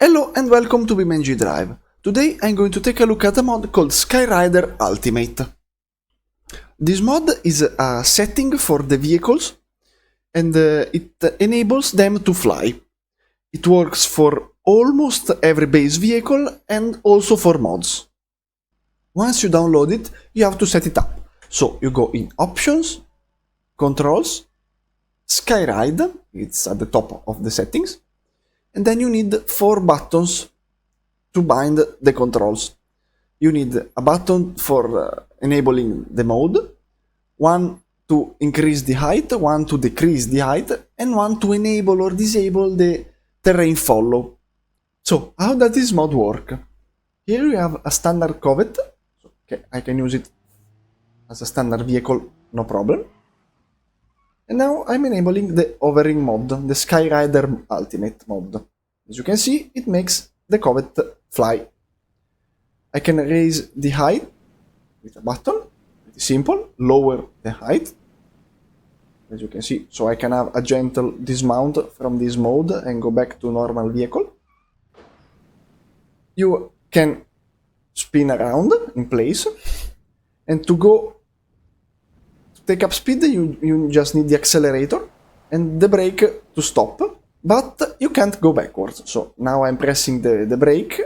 Hello and welcome to BeamNG.drive. Today I'm going to take a look at a mod called Skyrider Ultimate. This mod is a setting for the vehicles and it enables them to fly. It works for almost every base vehicle and also for mods. Once you download it, you have to set it up. So you go in Options, Controls, Skyrider, it's at the top of the settings, and then you need 4 buttons to bind the controls. You need a button for enabling the mode, one to increase the height, one to decrease the height, and one to enable or disable the terrain follow. So how does this mod work? Here we have a standard covet. Okay, I can use it as a standard vehicle, no problem. And now I'm enabling the hovering mod, the Skyrider Ultimate mod. As you can see, it makes the covet fly. I can raise the height with a button, pretty simple, lower the height, as you can see, so I can have a gentle dismount from this mode and go back to normal vehicle. You can spin around in place, and to take up speed, you just need the accelerator and the brake to stop, but you can't go backwards. So now I'm pressing the brake,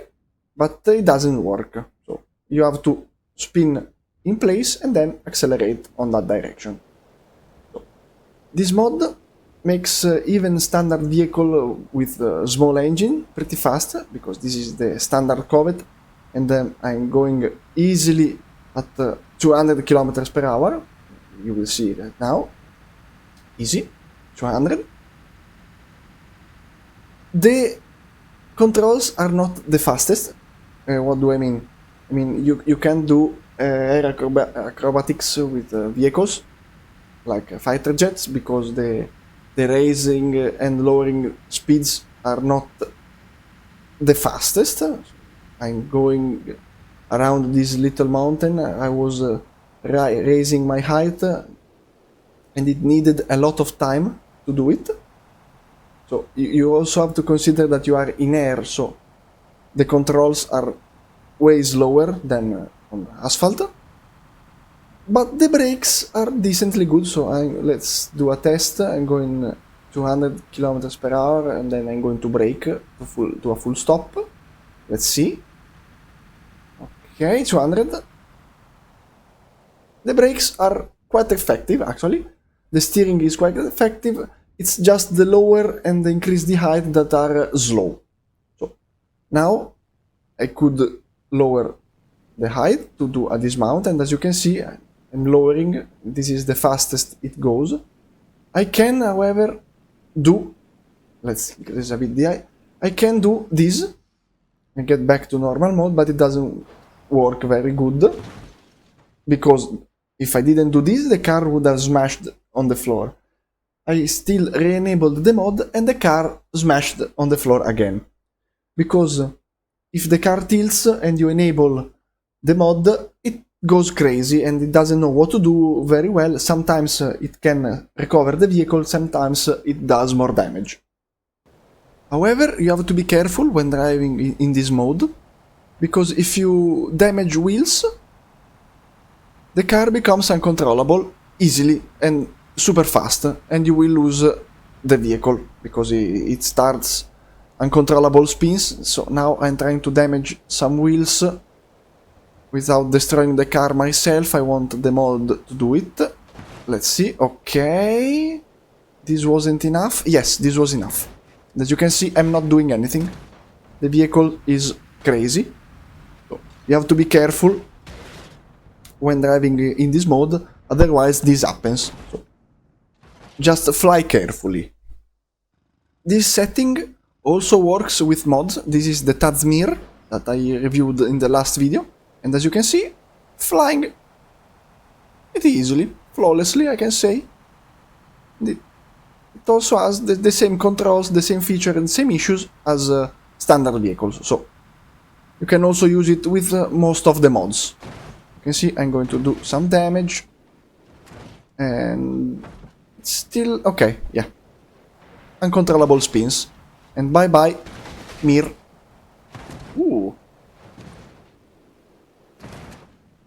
but it doesn't work. So you have to spin in place and then accelerate on that direction. So this mod makes even standard vehicle with a small engine pretty fast, because this is the standard covet, and then I'm going easily at 200 kilometers per hour. You will see that now. Easy, 200. The controls are not the fastest. What do I mean? I mean, you can do acrobatics with vehicles, like fighter jets, because the raising and lowering speeds are not the fastest. I'm going around this little mountain. I was raising my height, and it needed a lot of time to do it. So you also have to consider that you are in air, so the controls are way slower than on asphalt. But the brakes are decently good, so let's do a test. I'm going 200 kilometers per hour, and then I'm going to brake to a full stop. Let's see. Okay, 200. The brakes are quite effective, actually. The steering is quite effective. It's just the lower and the increase the height that are slow. So now I could lower the height to do a dismount, and as you can see, I'm lowering. This is the fastest it goes. I can, however, do, let's increase a bit the height. I can do this and get back to normal mode, but it doesn't work very good, because if I didn't do this, the car would have smashed on the floor. I still re-enabled the mod, and the car smashed on the floor again. Because if the car tilts and you enable the mod, it goes crazy and it doesn't know what to do very well. Sometimes it can recover the vehicle, sometimes it does more damage. However, you have to be careful when driving in this mode, because if you damage wheels, the car becomes uncontrollable easily and super fast, and you will lose the vehicle, because it starts uncontrollable spins. So now I'm trying to damage some wheels without destroying the car myself. I want the mod to do it. Let's see. Okay, this wasn't enough. Yes, this was enough. As you can see, I'm not doing anything. The vehicle is crazy. So you have to be careful when driving in this mode, otherwise this happens. So just fly carefully. This setting also works with mods. This is the Tazmir that I reviewed in the last video, and as you can see, flying pretty easily, flawlessly, I can say. It also has the same controls, the same feature and same issues as standard vehicles, so you can also use it with most of the mods. You can see I'm going to do some damage, and it's still okay, yeah. Uncontrollable spins, and bye bye, Mir. Ooh.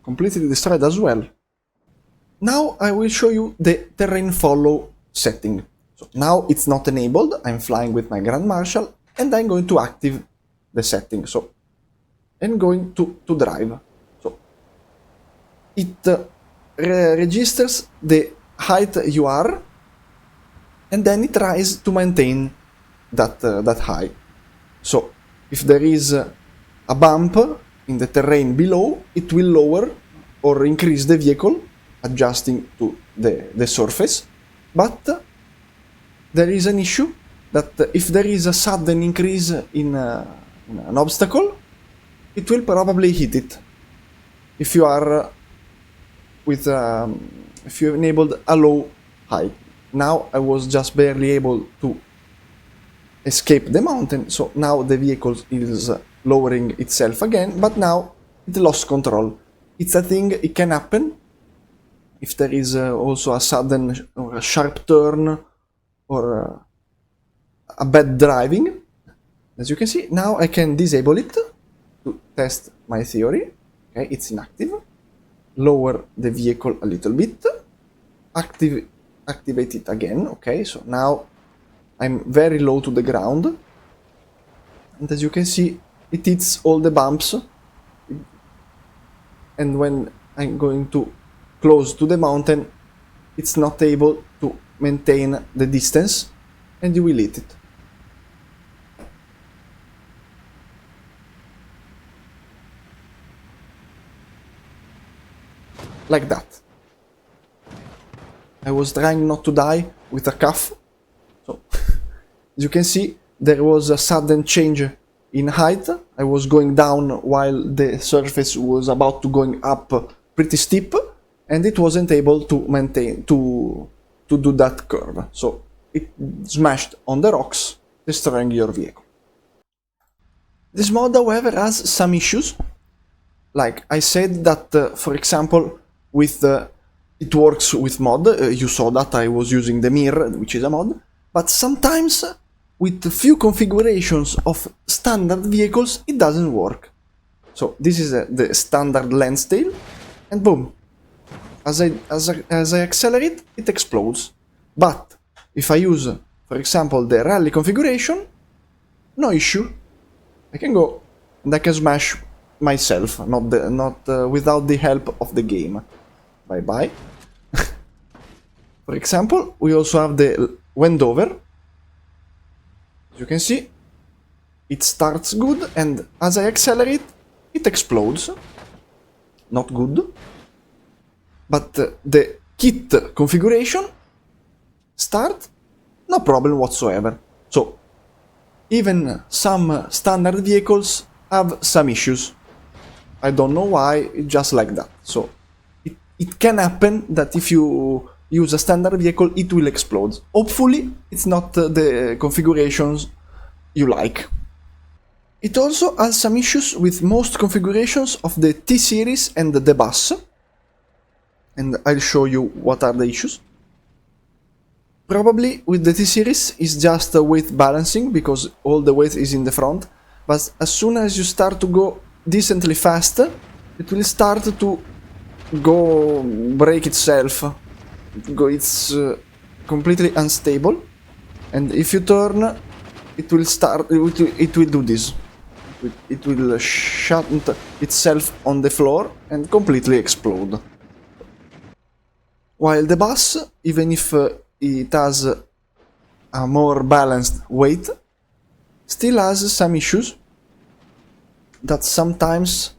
Completely destroyed as well. Now I will show you the terrain follow setting. So now it's not enabled, I'm flying with my Grand Marshal, and I'm going to active the setting. So I'm going to drive. So it registers the height you are, and then it tries to maintain that height. So if there is a bump in the terrain below, it will lower or increase the vehicle, adjusting to the surface. But there is an issue that if there is a sudden increase in an obstacle, it will probably hit it. If you are if you enabled a low height. Now I was just barely able to escape the mountain, so now the vehicle is lowering itself again, but now it lost control. It's a thing, it can happen if there is also a sudden or a sharp turn or a bad driving. As you can see, now I can disable it to test my theory. Okay, it's inactive. Lower the vehicle a little bit. Activate it again. Okay, so now I'm very low to the ground. And as you can see, it hits all the bumps. And when I'm going to close to the mountain, it's not able to maintain the distance, and you will hit it. Like that. I was trying not to die with a cuff. So, as you can see, there was a sudden change in height. I was going down while the surface was about to going up pretty steep, and it wasn't able to maintain to do that curve. So it smashed on the rocks, destroying your vehicle. This mod, however, has some issues. Like I said that, for example, with it works with mod. You saw that I was using the mirror, which is a mod. But sometimes with few configurations of standard vehicles, it doesn't work. So this is the standard lens tail, and boom. As I accelerate, it explodes. But if I use, for example, the rally configuration, no issue. I can go and I can smash myself, not without the help of the game. Bye bye. For example, we also have the Wendover. As you can see, it starts good, and as I accelerate, it explodes. Not good. But the kit configuration start, no problem whatsoever. So even some standard vehicles have some issues. I don't know why, it's just like that. So it can happen that if you use a standard vehicle, it will explode. Hopefully it's not the configurations you like. It also has some issues with most configurations of the T-Series and the bus. And I'll show you what are the issues. Probably with the T-Series is just weight balancing, because all the weight is in the front. But as soon as you start to go decently fast, it will start to go break itself. It's completely unstable. And if you turn, it will start. It will do this. It will shut itself on the floor and completely explode. While the bus, even if it has a more balanced weight, still has some issues that sometimes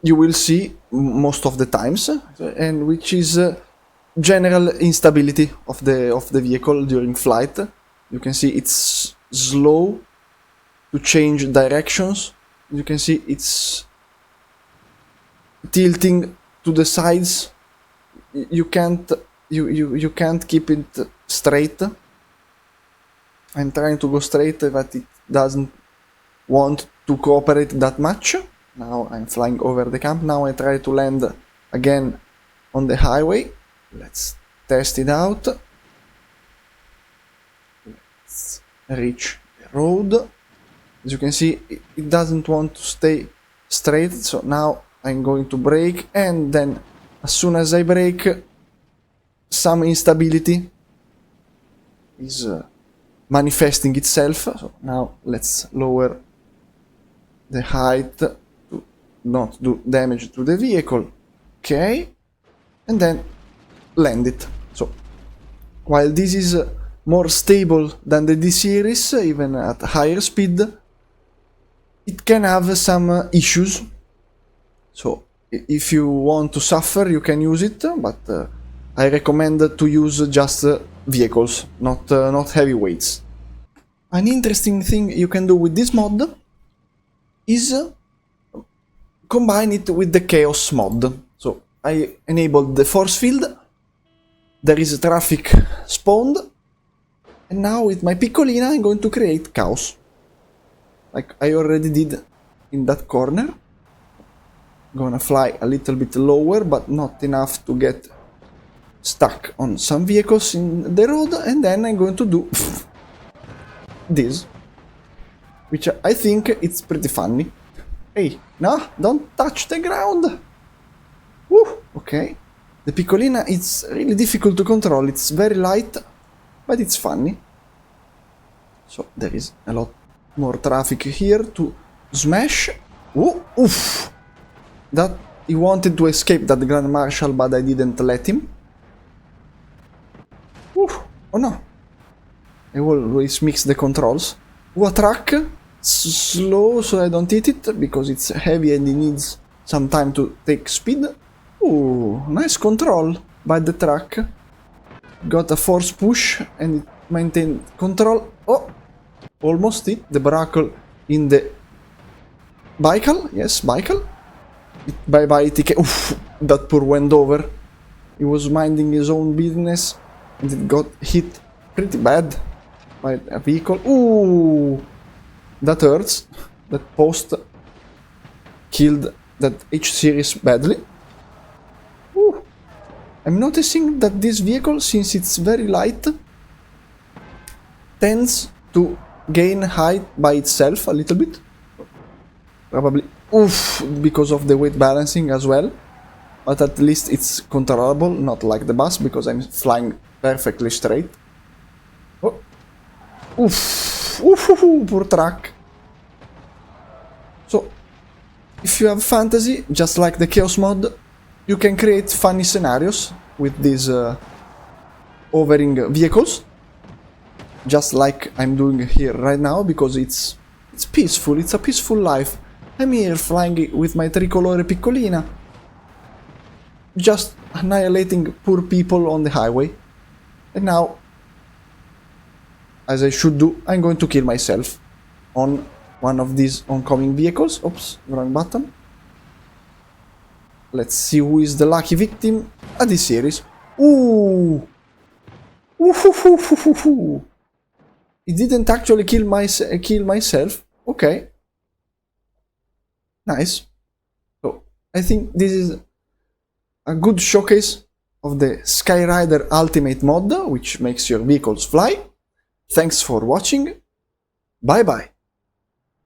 you will see most of the times, and which is general instability of the vehicle during flight. You can see it's slow to change directions. You can see it's tilting to the sides. You can't keep it straight. I'm trying to go straight, but it doesn't want to cooperate that much. Now I'm flying over the camp. Now I try to land again on the highway. Let's test it out. Let's reach the road. As you can see, it doesn't want to stay straight, so now I'm going to brake, and then as soon as I brake, some instability is manifesting itself. So now let's lower the height to not do damage to the vehicle. Okay, and then land it. So while this is more stable than the D series, even at higher speed, it can have some issues. So if you want to suffer, you can use it, but I recommend to use just vehicles, not heavy weights. An interesting thing you can do with this mod is combine it with the chaos mod. So I enabled the force field, there is traffic spawned, and now with my piccolina I'm going to create chaos, like I already did in that corner. Gonna fly a little bit lower, but not enough to get stuck on some vehicles in the road, and then I'm going to do this, which I think it's pretty funny. Hey, no, don't touch the ground! Woo, okay. The piccolina, it's really difficult to control, it's very light, but it's funny. So there is a lot more traffic here to smash. Ooh, oof! That he wanted to escape that Grand Marshal, but I didn't let him. Oof, oh no. I always mix the controls. Ooh, a truck. Slow so I don't hit it, because it's heavy and it needs some time to take speed. Ooh, nice control by the truck. Got a force push and it maintained control. Oh, almost hit the brackle in the vehicle. Yes, vehicle. Bye-bye TK. Oof, that poor went over. He was minding his own business and it got hit pretty bad by a vehicle. Ooh, that hurts. That post killed that H-series badly. Ooh. I'm noticing that this vehicle, since it's very light, tends to gain height by itself a little bit. Probably, oof, because of the weight balancing as well. But at least it's controllable, not like the bus, because I'm flying perfectly straight. Oh. Oof, oof, oof, oof, poor truck. So, if you have fantasy, just like the Chaos mod, you can create funny scenarios with these hovering vehicles. Just like I'm doing here right now, because it's peaceful, it's a peaceful life. I'm here flying with my tricolore piccolina, just annihilating poor people on the highway. And now, as I should do, I'm going to kill myself on one of these oncoming vehicles. Oops, wrong button. Let's see who is the lucky victim at this series. Ooh! Ooh-hoo-hoo-hoo-hoo-hoo. It didn't actually kill myself. Okay. Nice. So, I think this is a good showcase of the Skyrider Ultimate mod, which makes your vehicles fly. Thanks for watching. Bye bye.